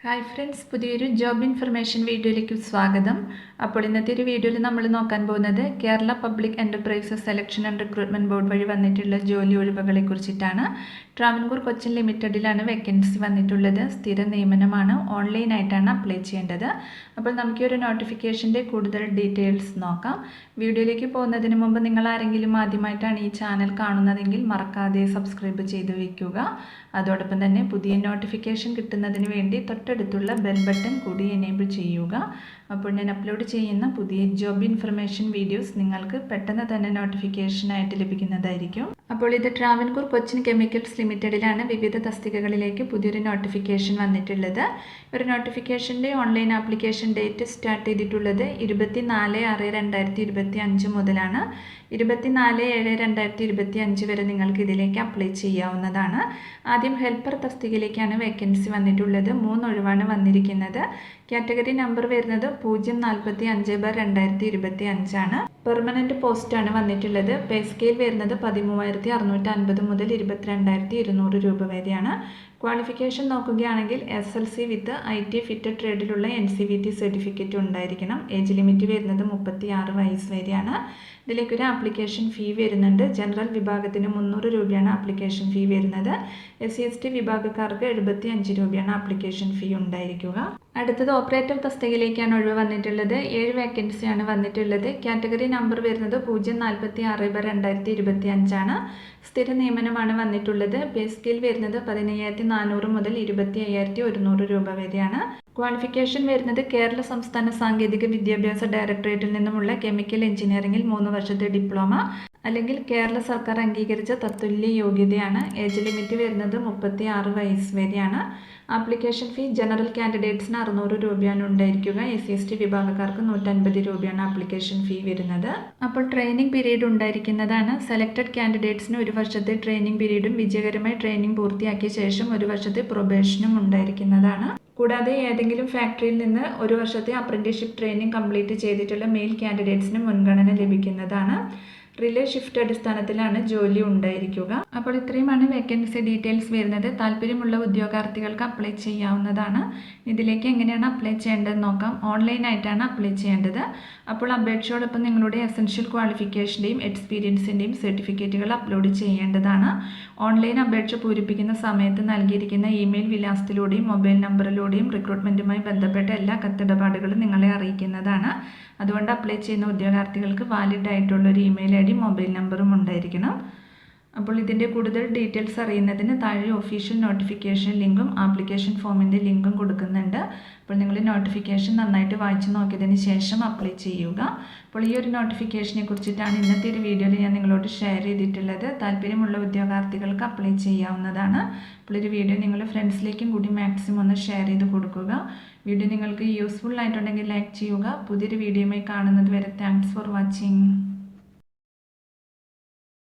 Hi friends, പുതിയൊരു job information വീഡിയോയിലേക്ക് സ്വാഗതം. അപ്പോൾ ഇന്നത്തെ ഒരു വീഡിയോയിൽ നമ്മൾ നോക്കാൻ പോകുന്നത് Kerala public enterprises selection and recruitment board വഴി വന്നിട്ടുള്ള ജോലി ഒഴിവുകളെ കുറിച്ചിട്ടാണ്. ട്രാവൻകൂർ കൊച്ചിൻ ലിമിറ്റഡിലാണ് വേക്കൻസി വന്നിട്ടുള്ളത്. സ്ഥിര നിയമനമാണ്. ഓൺലൈനായിട്ടാണ് അപ്ലൈ ചെയ്യേണ്ടത്. അപ്പോൾ നമുക്ക് ഒരു നോട്ടിഫിക്കേഷൻ്റെ കൂടുതൽ ഡീറ്റെയിൽസ് നോക്കാം. വീഡിയോയിലേക്ക് പോകുന്നതിന് മുമ്പ് നിങ്ങൾ ആരെങ്കിലും ആദ്യമായിട്ടാണ് ഈ ചാനൽ കാണുന്നതെങ്കിൽ മറക്കാതെ സബ്സ്ക്രൈബ് ചെയ്ത് വയ്ക്കുക. അതോടൊപ്പം തന്നെ പുതിയ നോട്ടിഫിക്കേഷൻ കിട്ടുന്നതിന് വേണ്ടി തൊട്ടടുത്തുള്ള ബെൽ ബട്ടൺ കൂടി എനേബിൾ ചെയ്യുക. അപ്പോൾ ഞാൻ അപ്ലോഡ് ചെയ്യുന്ന പുതിയ ജോബ് ഇൻഫർമേഷൻ വീഡിയോസ് നിങ്ങൾക്ക് പെട്ടെന്ന് തന്നെ നോട്ടിഫിക്കേഷനായിട്ട് ലഭിക്കുന്നതായിരിക്കും. അപ്പോൾ ഇത് ട്രാവൻകൂർ കൊച്ചിൻ കെമിക്കൽസ് ലിമിറ്റഡിലാണ് വിവിധ തസ്തികകളിലേക്ക് പുതിയൊരു നോട്ടിഫിക്കേഷൻ വന്നിട്ടുള്ളത്. ഒരു നോട്ടിഫിക്കേഷൻ്റെ ഓൺലൈൻ ആപ്ലിക്കേഷൻ ഡേറ്റ് സ്റ്റാർട്ട് ചെയ്തിട്ടുള്ളത് 24/6/2025 മുതലാണ്. 24/7/2025 വരെ നിങ്ങൾക്ക് ഇതിലേക്ക് അപ്ലൈ ചെയ്യാവുന്നതാണ്. ആദ്യം ഹെൽപ്പർ തസ്തികയിലേക്കാണ് വേക്കൻസി വന്നിട്ടുള്ളത്. 3 ഒഴിവാണ് വന്നിരിക്കുന്നത്. കാറ്റഗറി നമ്പർ വരുന്നത് 045/2025 ആണ്. പെർമനൻറ്റ് പോസ്റ്റാണ് വന്നിട്ടുള്ളത്. പേ സ്കെയിൽ വരുന്നത് 13,650 മുതൽ 22,200 രൂപ വരെയാണ്. ക്വാളിഫിക്കേഷൻ നോക്കുകയാണെങ്കിൽ SLC വിത്ത് IT ഫിറ്റഡ് ട്രേഡിലുള്ള NCVT സർട്ടിഫിക്കറ്റ് ഉണ്ടായിരിക്കണം. ഏജ് ലിമിറ്റ് വരുന്നത് 36 വയസ്സ് വരെയാണ്. ഇതിലേക്കൊരു ആപ്ലിക്കേഷൻ ഫീ വരുന്നുണ്ട്. ജനറൽ വിഭാഗത്തിന് 300 രൂപയാണ് ആപ്ലിക്കേഷൻ ഫീ വരുന്നത്. SC/ST വിഭാഗക്കാർക്ക് 75 രൂപയാണ് ആപ്ലിക്കേഷൻ ഫീ ഉണ്ടായിരിക്കുക. അടുത്തത് ഓപ്പറേറ്റർ തസ്തികയിലേക്കാണ് ഒഴിവ് വന്നിട്ടുള്ളത്. 7 വേക്കൻസിയാണ് വന്നിട്ടുള്ളത്. കാറ്റഗറി നമ്പർ വരുന്നത് 046/2025 ആണ്. സ്ഥിര നിയമനമാണ് വന്നിട്ടുള്ളത്. പേ സ്കെയിൽ വരുന്നത് 15,400 മുതൽ 25,100 രൂപ വരെയാണ്. ക്വാളിഫിക്കേഷൻ വരുന്നത് കേരള സംസ്ഥാന സാങ്കേതിക വിദ്യാഭ്യാസ ഡയറക്ടറേറ്റിൽ നിന്നുമുള്ള കെമിക്കൽ എഞ്ചിനീയറിംഗിൽ 3 വർഷത്തെ ഡിപ്ലോമ അല്ലെങ്കിൽ കേരള സർക്കാർ അംഗീകരിച്ച തത്തുല്യ യോഗ്യതയാണ്. ഏജ് ലിമിറ്റ് വരുന്നത് 36 വയസ്സ് വരെയാണ്. ആപ്ലിക്കേഷൻ ഫീ ജനറൽ കാൻഡിഡേറ്റ്സിന് 600 രൂപയാണ് ഉണ്ടായിരിക്കുക. SC/ST വിഭാഗക്കാർക്ക് 150 രൂപയാണ് ആപ്ലിക്കേഷൻ ഫീ വരുന്നത്. അപ്പോൾ ട്രെയിനിങ് പീരീഡ് ഉണ്ടായിരിക്കുന്നതാണ്. സെലക്ടഡ് കാൻഡിഡേറ്റ്സിന് 1 വർഷത്തെ ട്രെയിനിങ് പീരീഡും വിജയകരമായി ട്രെയിനിങ് പൂർത്തിയാക്കിയ ശേഷം 1 വർഷത്തെ പ്രൊബേഷനും ഉണ്ടായിരിക്കുന്നതാണ്. കൂടാതെ ഏതെങ്കിലും ഫാക്ടറിയിൽ നിന്ന് 1 വർഷത്തെ അപ്രന്റീസ്ഷിപ്പ് ട്രെയിനിങ് കംപ്ലീറ്റ് ചെയ്തിട്ടുള്ള മെയിൽ കാൻഡിഡേറ്റ്സിന് മുൻഗണന ലഭിക്കുന്നതാണ്. റിലേ ഷിഫ്റ്റ് അടിസ്ഥാനത്തിലാണ് ജോലി ഉണ്ടായിരിക്കുക. അപ്പോൾ ഇത്രയുമാണ് വേക്കൻസി ഡീറ്റെയിൽസ് വരുന്നത്. താല്പര്യമുള്ള ഉദ്യോഗാർത്ഥികൾക്ക് അപ്ലൈ ചെയ്യാവുന്നതാണ്. ഇതിലേക്ക് എങ്ങനെയാണ് അപ്ലൈ ചെയ്യേണ്ടതെന്ന് നോക്കാം. ഓൺലൈനായിട്ടാണ് അപ്ലൈ ചെയ്യേണ്ടത്. അപ്പോൾ അപേക്ഷയോടൊപ്പം നിങ്ങളുടെ എസൻഷ്യൽ ക്വാളിഫിക്കേഷൻ്റെയും എക്സ്പീരിയൻസിൻ്റെയും സർട്ടിഫിക്കറ്റുകൾ അപ്ലോഡ് ചെയ്യേണ്ടതാണ്. ഓൺലൈൻ അപേക്ഷ പൂരിപ്പിക്കുന്ന സമയത്ത് നൽകിയിരിക്കുന്ന ഇമെയിൽ വിലാസത്തിലൂടെയും മൊബൈൽ നമ്പറിലൂടെയും റിക്രൂട്ട്മെൻറ്റുമായി ബന്ധപ്പെട്ട എല്ലാ കത്തിടപാടുകളും നിങ്ങളെ അറിയിക്കുന്നതാണ്. അതുകൊണ്ട് അപ്ലൈ ചെയ്യുന്ന ഉദ്യോഗാർത്ഥികൾക്ക് വാലിഡ് ആയിട്ടുള്ളൊരു ഇമെയിൽ ID മൊബൈൽ നമ്പറും ഉണ്ടായിരിക്കണം. അപ്പോൾ ഇതിൻ്റെ കൂടുതൽ ഡീറ്റെയിൽസ് അറിയുന്നതിന് താഴെ ഒഫീഷ്യൽ നോട്ടിഫിക്കേഷൻ ലിങ്കും ആപ്ലിക്കേഷൻ ഫോമിൻ്റെ ലിങ്കും കൊടുക്കുന്നുണ്ട്. അപ്പോൾ നിങ്ങൾ നോട്ടിഫിക്കേഷൻ നന്നായിട്ട് വായിച്ചു നോക്കിയതിന് ശേഷം അപ്ലൈ ചെയ്യുക. അപ്പോൾ ഈ ഒരു നോട്ടിഫിക്കേഷനെ കുറിച്ചിട്ടാണ് ഇന്നത്തെ ഒരു വീഡിയോയിൽ ഞാൻ നിങ്ങളോട് ഷെയർ ചെയ്തിട്ടുള്ളത്. താല്പര്യമുള്ള ഉദ്യോഗാർത്ഥികൾക്ക് അപ്ലൈ ചെയ്യാവുന്നതാണ്. അപ്പോൾ ഒരു വീഡിയോ നിങ്ങൾ ഫ്രണ്ട്സിലേക്കും കൂടി മാക്സിമം ഒന്ന് ഷെയർ ചെയ്ത് കൊടുക്കുക. വീഡിയോ നിങ്ങൾക്ക് യൂസ്ഫുൾ ആയിട്ടുണ്ടെങ്കിൽ ലൈക്ക് ചെയ്യുക. പുതിയൊരു വീഡിയോയുമായി കാണുന്നത് വരെ താങ്ക്സ് ഫോർ വാച്ചിങ്.